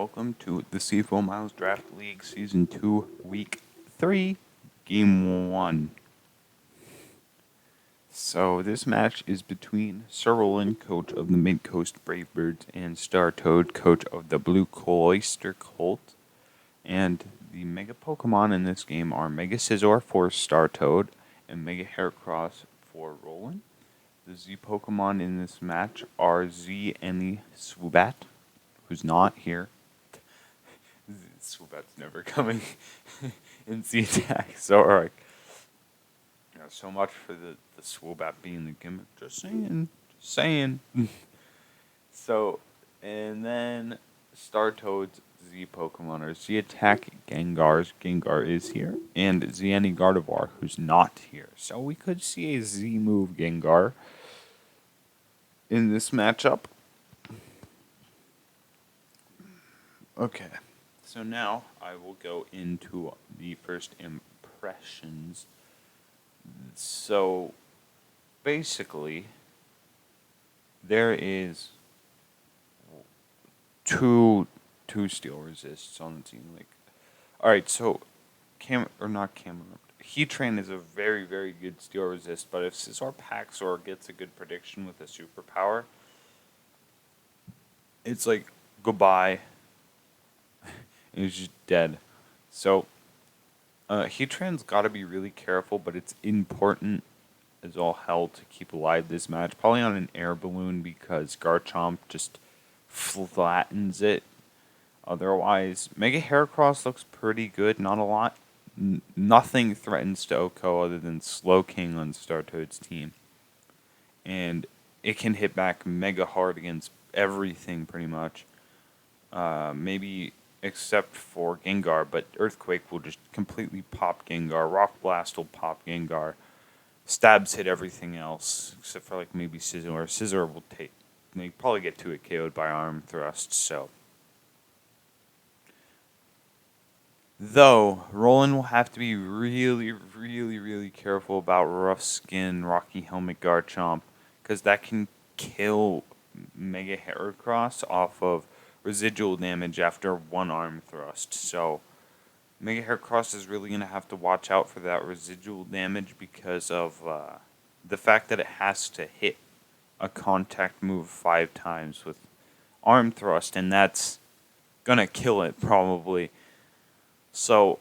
welcome to the Seafoam Miles Draft League Season 2, Week 3, Game 1. So this match is between Sir Roland, coach of the Mid-Coast Bravebirds, and Star Toad, coach of the Blue Cloyster Colt. And the Mega Pokemon in this game are Mega Scizor for Star Toad and Mega Heracross for Roland. The Z Pokemon in this match are Z Any Swoobat, who's not here. Swoobat's never coming in Z attack. So, alright. So much for the Swoobat being the gimmick. Just saying. So, and then Star Toad's Z Pokemon are Z Attack Gengars. Gengar is here. And Z Any Gardevoir, who's not here. So we could see a Z move Gengar in this matchup. Okay, so now I will go into the first impressions. So basically, there is two steel resists on the team. Alright, so Heatran is a very, very good steel resist, but if Scizor Paxor gets a good prediction with a superpower, it's like goodbye. It's just dead. So Heatran's got to be really careful, but it's important as all hell to keep alive this match. Probably on an air balloon because Garchomp just flattens it. Otherwise, Mega Heracross looks pretty good. Not a lot. Nothing threatens to Oko other than Slowking on Star Toad's team. And it can hit back mega hard against everything pretty much. Maybe except for Gengar, but Earthquake will just completely pop Gengar. Rock Blast will pop Gengar. Stabs hit everything else, except for like maybe Scizor. Scizor will probably get to it KO'd by Arm Thrust, so. Though, Roland will have to be really, really, really careful about Rough Skin, Rocky Helmet Garchomp, because that can kill Mega Heracross off of residual damage after one Arm Thrust. So Mega Heracross is really going to have to watch out for that residual damage because of the fact that it has to hit a contact move 5 times with Arm Thrust, and that's going to kill it probably. So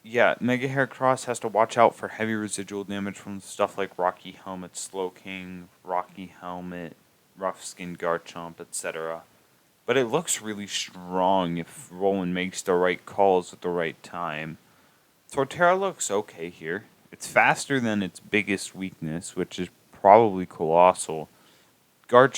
yeah, Mega Heracross has to watch out for heavy residual damage from stuff like Rocky Helmet, Slowking, Rocky Helmet, Rough Skin Garchomp, etc. But it looks really strong if Roland makes the right calls at the right time. Torterra looks okay here. It's faster than its biggest weakness, which is probably Colossal. Gengar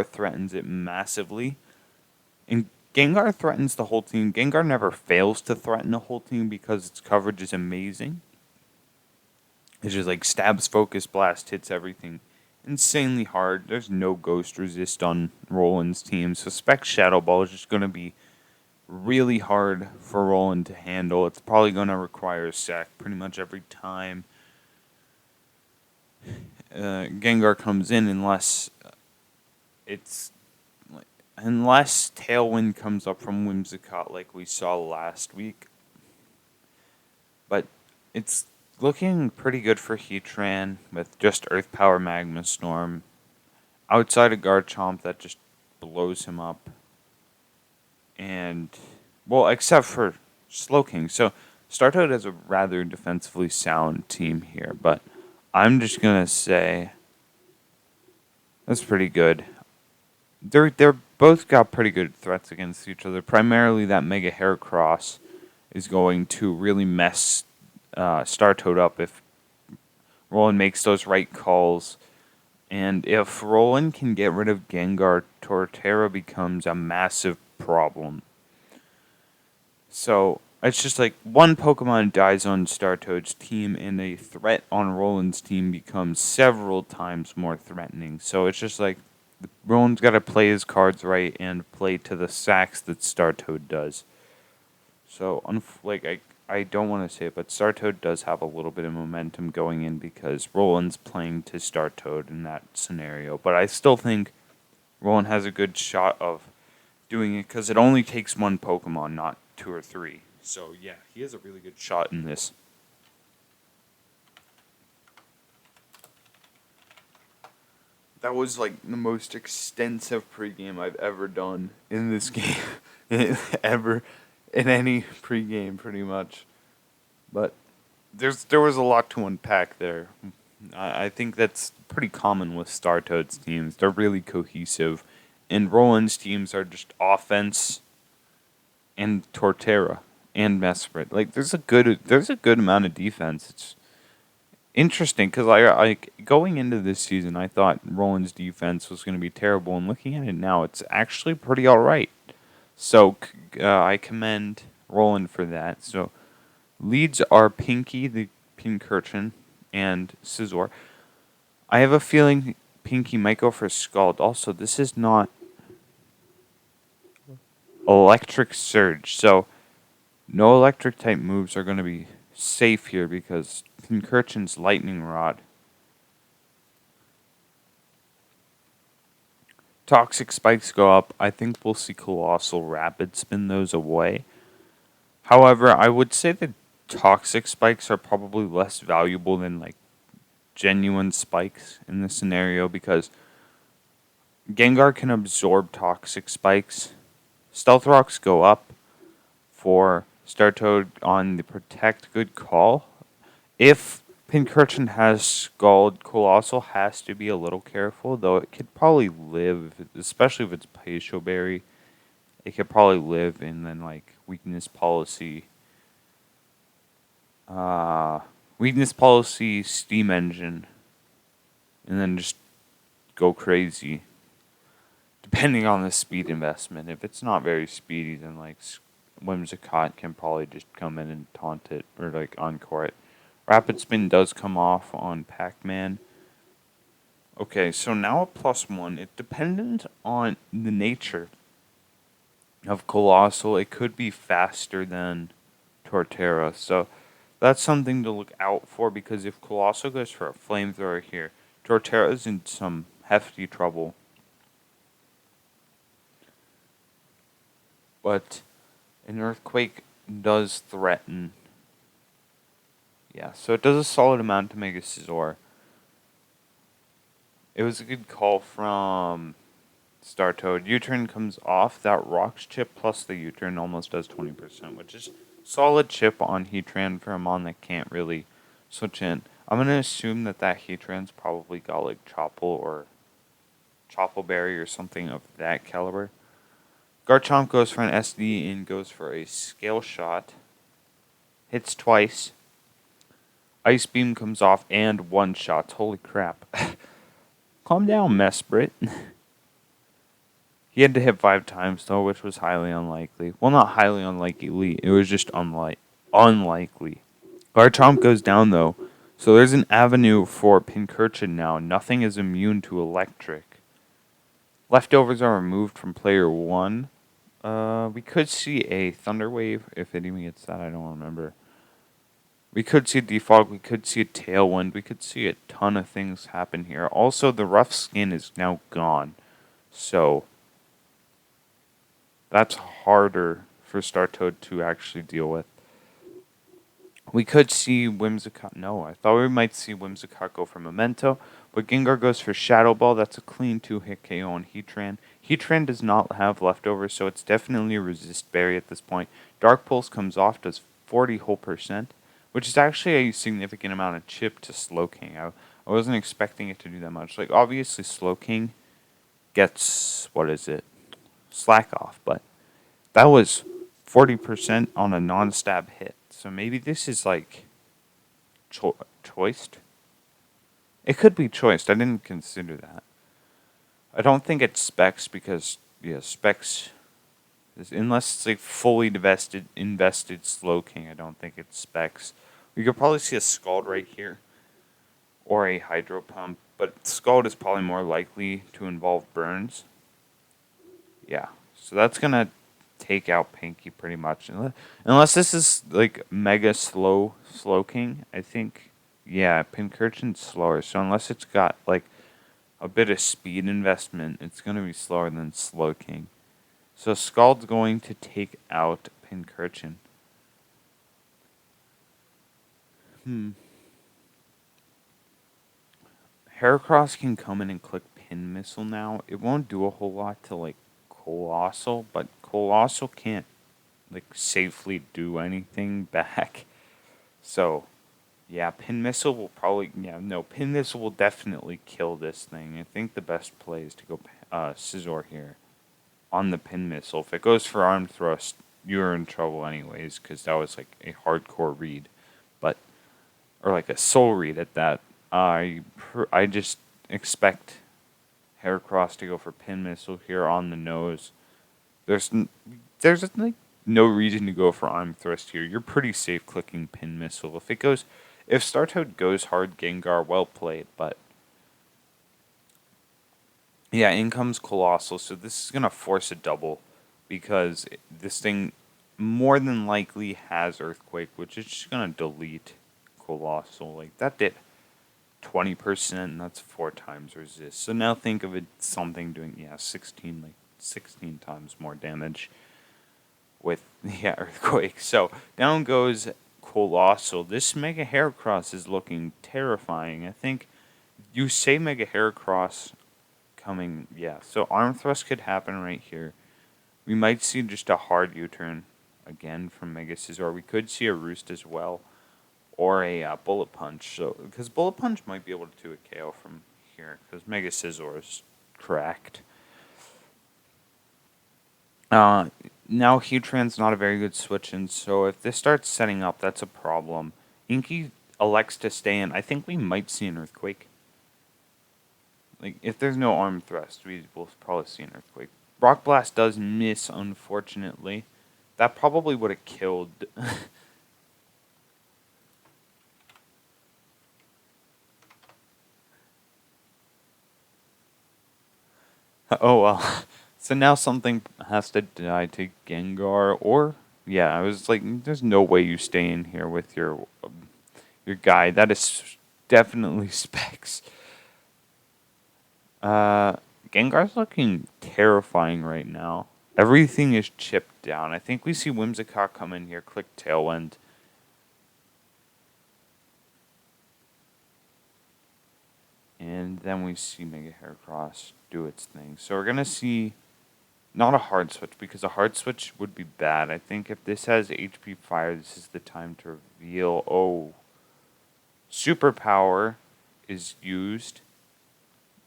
threatens it massively. And Gengar threatens the whole team. Gengar never fails to threaten the whole team because its coverage is amazing. It's just like stabs, focus, blast, hits everything. Insanely hard. There's no ghost resist on Roland's team, so Spec Shadow Ball is just going to be really hard for Roland to handle. It's probably going to require a sack pretty much every time Gengar comes in, unless Tailwind comes up from Whimsicott like we saw last week. But it's looking pretty good for Heatran with just Earth Power Magma Storm. Outside of Garchomp, that just blows him up. And, well, except for Slowking. So, Star Toad has a rather defensively sound team here, but I'm just going to say that's pretty good. They're both got pretty good threats against each other. Primarily that Mega Heracross is going to really mess Star Toad up if Roland makes those right calls. And if Roland can get rid of Gengar, Torterra becomes a massive problem. So it's just like one Pokemon dies on Star Toad's team and a threat on Roland's team becomes several times more threatening. So it's just like Roland's got to play his cards right and play to the sacks that Star Toad does. So, I don't want to say it, but Star Toad does have a little bit of momentum going in because Roland's playing to Star Toad in that scenario. But I still think Roland has a good shot of doing it because it only takes one Pokemon, not two or three. So yeah, he has a really good shot in this. That was like the most extensive pregame I've ever done in this game, ever in any pregame, pretty much. But there was a lot to unpack there. I think that's pretty common with Startoad's teams. They're really cohesive, and Roland's teams are just offense and Torterra and Mesprit. Like there's a good amount of defense. It's interesting because I going into this season, I thought Roland's defense was going to be terrible, and looking at it now, it's actually pretty all right. So I commend Roland for that. So leads are Pinky, the Pincurchin, and Scizor. I have a feeling Pinky might go for Scald. Also, this is not Electric Surge, so no electric type moves are going to be safe here because Pincurchin's Lightning Rod. Toxic Spikes go up. I think we'll see Colossal Rapid spin those away. However, I would say that Toxic Spikes are probably less valuable than like genuine spikes in this scenario because Gengar can absorb Toxic Spikes. Stealth Rocks go up for Startoad on the Protect. Good call. If Pincurchin has Scald, Colossal has to be a little careful, though it could probably live, especially if it's Patio Berry. It could probably live in then like Weakness Policy. Weakness Policy, Steam Engine, and then just go crazy. Depending on the speed investment. If it's not very speedy, then like Whimsicott can probably just come in and taunt it or like encore it. Rapid Spin does come off on Pac-Man. Okay, so now a +1. It's dependent on the nature of Colossal. It could be faster than Torterra. So that's something to look out for because if Colossal goes for a Flamethrower here, Torterra's in some hefty trouble. But an Earthquake does threaten. Yeah, so it does a solid amount to make a Scizor. It was a good call from Startoad. U-turn comes off. That Rocks chip plus the U-turn almost does 20%, which is solid chip on Heatran for a Mon that can't really switch in. I'm going to assume that Heatran's probably got like Chople or Choppleberry or something of that caliber. Garchomp goes for an SD and goes for a Scale Shot. Hits twice. Ice Beam comes off and one shots. Holy crap. Calm down, Mesprit. He had to hit 5 times, though, which was highly unlikely. Well, not highly unlikely. It was just unlikely. Garchomp goes down, though. So there's an avenue for Pincurchin now. Nothing is immune to electric. Leftovers are removed from player 1. We could see a Thunder Wave. If it even gets that, I don't remember. We could see a Defog. We could see a Tailwind. We could see a ton of things happen here. Also, the Rough Skin is now gone. So that's harder for Startoad to actually deal with. We could see Whimsicott. No, I thought we might see Whimsicott go for Memento. But Gengar goes for Shadow Ball. That's a clean 2-hit KO on Heatran. Heatran does not have leftovers, so it's definitely a Resist Berry at this point. Dark Pulse comes off, does 40 whole %, which is actually a significant amount of chip to Slowking. I wasn't expecting it to do that much. Like, obviously, Slowking gets, Slack off, but that was 40% on a non-stab hit. So maybe this is like choiced. It could be choiced. I didn't consider that. I don't think it's Specs because Specs is, unless it's like fully invested Slowking. I don't think it's Specs. We could probably see a Scald right here or a Hydro Pump, but Scald is probably more likely to involve burns. Yeah, so that's gonna take out Pinky pretty much. Unless this is like mega Slowking, I think. Yeah, Pincurchin's slower. So unless it's got like a bit of speed investment, it's gonna be slower than Slowking. So Scald's going to take out Pincurchin. Heracross can come in and click Pin Missile now. It won't do a whole lot to like Colossal, but Colossal can't like safely do anything back. So yeah, Pin Missile will probably Pin Missile will definitely kill this thing. I think the best play is to go Scizor here on the Pin Missile. If it goes for Arm Thrust, you're in trouble anyways because that was like a hardcore read, but or like a soul read at that. I just expect Heracross to go for Pin Missile here on the nose. There's like no reason to go for Arm Thrust here. You're pretty safe clicking Pin Missile. If Startoad goes hard, Gengar, well played. But yeah, in comes Colossal. So this is gonna force a double because this thing more than likely has Earthquake, which is just gonna delete Colossal. Like that did 20%, and that's 4 times resist. So now think of it something doing 16 times more damage with Earthquake. So down goes Colossal. This Mega Heracross is looking terrifying. I think you say Mega Heracross coming, so Arm Thrust could happen right here. We might see just a hard U-turn again from Mega Scizor. We could see a Roost as well, or a Bullet Punch. So because Bullet Punch might be able to do a KO from here, because Mega Scizor is cracked. Now Heatran's not a very good switch in, so if this starts setting up, that's a problem. Inky elects to stay in. I think we might see an Earthquake. Like, if there's no Arm Thrust, we will probably see an Earthquake. Rock Blast does miss, unfortunately. That probably would have killed... Oh well. So now something has to die to Gengar, or... Yeah, I was like, there's no way you stay in here with your guy. That is definitely Specs. Gengar's looking terrifying right now. Everything is chipped down. I think we see Whimsicott come in here, click Tailwind. And then we see Mega Heracross do its thing. So we're going to see not a hard switch, because a hard switch would be bad. I think if this has HP Fire, this is the time to reveal. Oh, Superpower is used.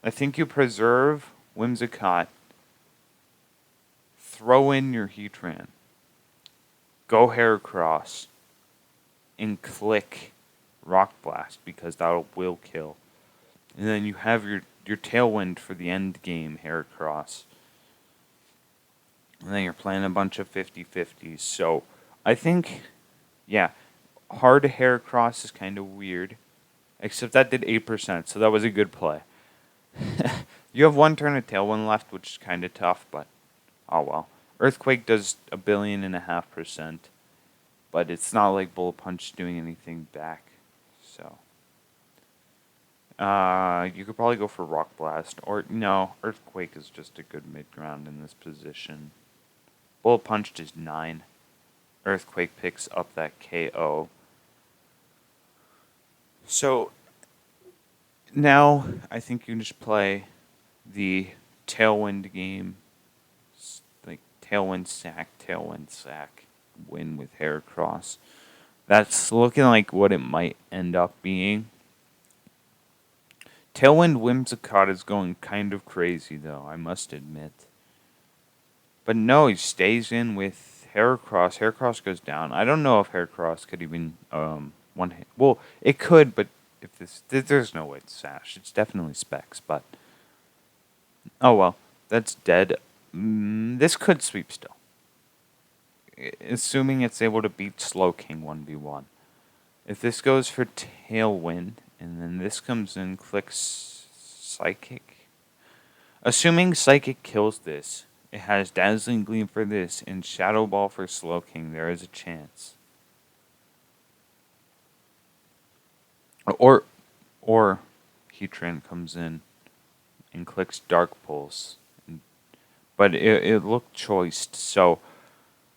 I think you preserve Whimsicott, throw in your Heatran, go Heracross, and click Rock Blast, because that will kill. And then you have your Tailwind for the end game, Heracross. And then you're playing a bunch of 50-50s. So I think, hard Heracross is kind of weird. Except that did 8%, so that was a good play. You have one turn of Tailwind left, which is kind of tough, but oh well. Earthquake does 1.5 billion, but it's not like Bullet Punch doing anything back. So you could probably go for Rock Blast, or no, Earthquake is just a good mid ground in this position. Bullet Punch does 9. Earthquake picks up that KO. So now I think you can just play the Tailwind game, like Tailwind sack, win with Heracross. That's looking like what it might end up being. Tailwind Whimsicott is going kind of crazy, though, I must admit. But no, he stays in with Heracross. Heracross goes down. I don't know if Heracross could even one hit. Well, it could, but if there's no way to Sash. It's definitely Specs, but oh well, that's dead. This could sweep still, assuming it's able to beat Slowking 1v1. If this goes for Tailwind, and then this comes in, clicks Psychic. Assuming Psychic kills this, it has Dazzling Gleam for this, and Shadow Ball for Slowking. There is a chance. Or Heatran comes in and clicks Dark Pulse. but it looked choiced, so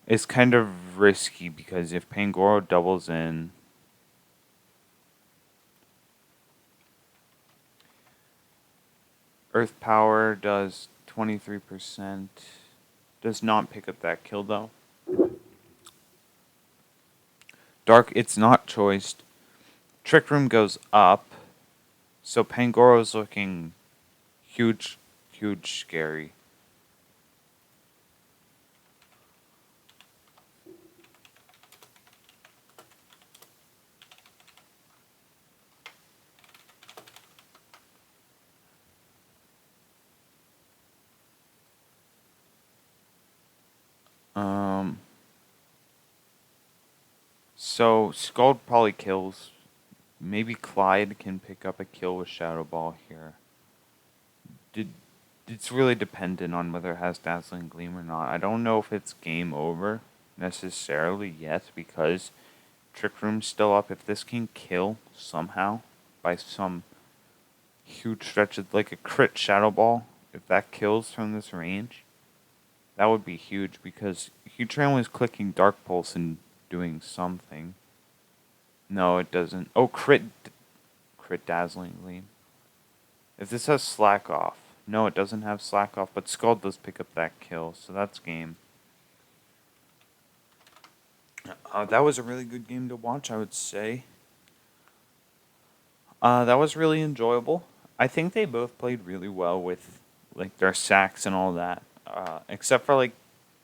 it's kind of risky because if Pangoro doubles in, Earth Power does 23%. Does not pick up that kill though. Dark, it's not choiced. Trick Room goes up, so Pangoro's looking huge, huge, scary. So Scald probably kills. Maybe Clyde can pick up a kill with Shadow Ball here. It's really dependent on whether it has Dazzling Gleam or not. I don't know if it's game over necessarily yet because Trick Room's still up. If this can kill somehow by some huge stretch of like a crit Shadow Ball, if that kills from this range, that would be huge because Heatran was clicking Dark Pulse and doing something. No, it doesn't. Oh, crit Dazzling Gleam. If this has Slack Off. No, it doesn't have Slack Off, but Skull does pick up that kill, so that's game. That was a really good game to watch, I would say. That was really enjoyable. I think they both played really well with like their sacks and all that. Except for like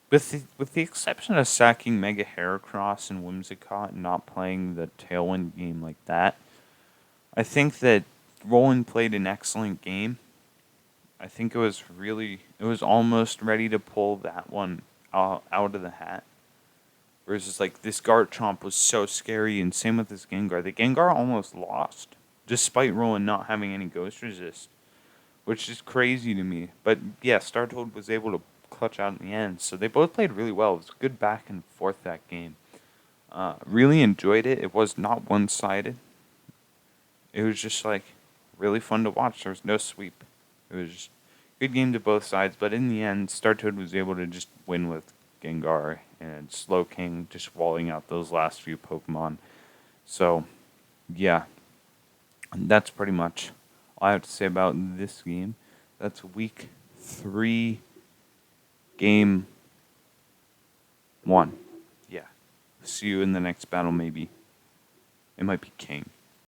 with the exception of sacking Mega Heracross and Whimsicott and not playing the Tailwind game like that. I think that Roland played an excellent game. I think it was almost ready to pull that one out of the hat. Versus like this Garchomp was so scary, and same with this Gengar. The Gengar almost lost, despite Roland not having any Ghost Resist, which is crazy to me. But yeah, Startoad was able to clutch out in the end, so they both played really well. It was good back and forth that game. Really enjoyed it. It was not one-sided. It was just like really fun to watch. There was no sweep. It was just good game to both sides, but in the end, Startoad was able to just win with Gengar and Slowking just walling out those last few Pokemon. So, yeah, that's pretty much all I have to say about this game. That's week 3, game 1. Yeah. See you in the next battle, maybe. It might be King.